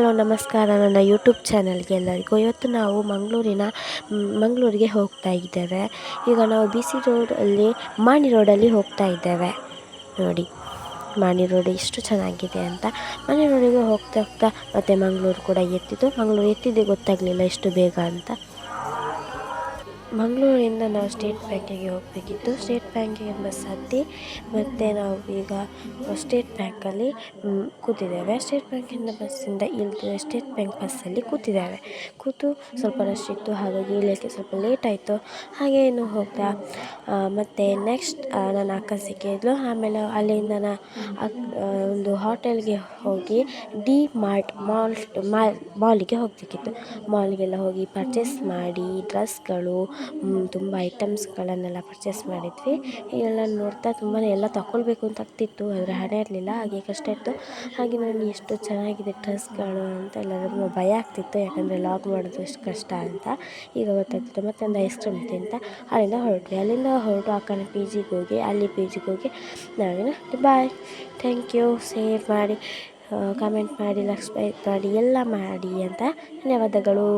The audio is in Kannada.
ಹಲೋ ನಮಸ್ಕಾರ ನನ್ನ ಯೂಟ್ಯೂಬ್ ಚಾನಲ್ಗೆ ಎಲ್ಲರಿಗೂ. ಇವತ್ತು ನಾವು ಮಂಗಳೂರಿಗೆ ಹೋಗ್ತಾ ಇದ್ದೇವೆ. ಈಗ ನಾವು BC ರೋಡಲ್ಲಿ ಮಾಣಿ ರೋಡಲ್ಲಿ ಹೋಗ್ತಾ ಇದ್ದೇವೆ. ನೋಡಿ ಮಾಣಿ ರೋಡ್ ಎಷ್ಟು ಚೆನ್ನಾಗಿದೆ ಅಂತ. ಮಾಣಿ ರೋಡಿಗೆ ಹೋಗ್ತಾ ಹೋಗ್ತಾ ಮತ್ತು ಮಂಗಳೂರು ಕೂಡ ಎತ್ತಿದ್ದು. ಮಂಗಳೂರು ಎತ್ತಿದ್ದೇ ಗೊತ್ತಾಗಲಿಲ್ಲ ಎಷ್ಟು ಬೇಗ ಅಂತ. ಮಂಗಳೂರಿಂದ ನಾವು ಸ್ಟೇಟ್ ಬ್ಯಾಂಕಿಗೆ ಹೋಗಬೇಕಿತ್ತು. ಸ್ಟೇಟ್ ಬ್ಯಾಂಕಿಗೆ ಬಸ್ ಹತ್ತಿ ಮತ್ತು ನಾವು ಈಗ ಸ್ಟೇಟ್ ಬ್ಯಾಂಕಲ್ಲಿ ಕೂತಿದ್ದೇವೆ. ಸ್ಟೇಟ್ ಬ್ಯಾಂಕಿಂದ ಬಸ್ಸಿಂದ ಇಳಿದು ಸ್ಟೇಟ್ ಬ್ಯಾಂಕ್ ಬಸ್ಸಲ್ಲಿ ಕೂತು ಸ್ವಲ್ಪ ರಶ್ ಇತ್ತು, ಹಾಗಾಗಿ ಇಳಿಯೋಕ್ಕೆ ಸ್ವಲ್ಪ ಲೇಟ್ ಆಯಿತು. ಹಾಗೆ ಇನ್ನು ಹೋಗ್ತಾ ಮತ್ತು ನೆಕ್ಸ್ಟ್ ನನ್ನ ಅಕ್ಕ ಸಿಕ್ಕಿದ್ಲು. ಆಮೇಲೆ ಅಲ್ಲಿಂದ ಒಂದು ಹೋಟೆಲ್ಗೆ ಹೋಗಿ ಡಿ ಮಾರ್ಟ್ ಮಾಲಿಗೆ ಹೋಗಬೇಕಿತ್ತು. ಮಾಲ್ಗೆಲ್ಲ ಹೋಗಿ ಪರ್ಚೇಸ್ ಮಾಡಿ ಡ್ರೆಸ್ಗಳು, ತುಂಬ ಐಟಮ್ಸ್ಗಳನ್ನೆಲ್ಲ ಪರ್ಚೇಸ್ ಮಾಡಿದ್ವಿ. ಹೀಗೆಲ್ಲ ನೋಡ್ತಾ ತುಂಬಾ ಎಲ್ಲ ತಗೊಳ್ಬೇಕು ಅಂತ ಆಗ್ತಿತ್ತು, ಆದರೆ ಹಣ ಇರಲಿಲ್ಲ, ಹಾಗೆ ಕಷ್ಟ ಇತ್ತು. ಹಾಗೆ ನಾನು ಎಷ್ಟು ಚೆನ್ನಾಗಿದೆ ಡ್ರೆಸ್ಗಳು ಅಂತ ಎಲ್ಲರಿಗೂ ಭಯ ಆಗ್ತಿತ್ತು, ಯಾಕಂದರೆ ಲಾಗ್ ಮಾಡೋದು ಎಷ್ಟು ಕಷ್ಟ ಅಂತ. ಈಗ ಗೊತ್ತಾಗ್ತಿತ್ತು. ಮತ್ತು ಒಂದು ಐಸ್ ಕ್ರೀಮ್ ತಿಂತ ಅಲ್ಲಿಂದ ಹೊರಟು ಅಕ್ಕನ PGಗೆ ಹೋಗಿ ನಾವೇನು ಬಾಯ್, ಥ್ಯಾಂಕ್ ಯು, ಶೇರ್ ಮಾಡಿ, ಕಮೆಂಟ್ ಮಾಡಿ, ಸಬ್ಸ್ಕ್ರೈಬ್ ಮಾಡಿ, ಎಲ್ಲ ಮಾಡಿ ಅಂತ ಧನ್ಯವಾದಗಳು.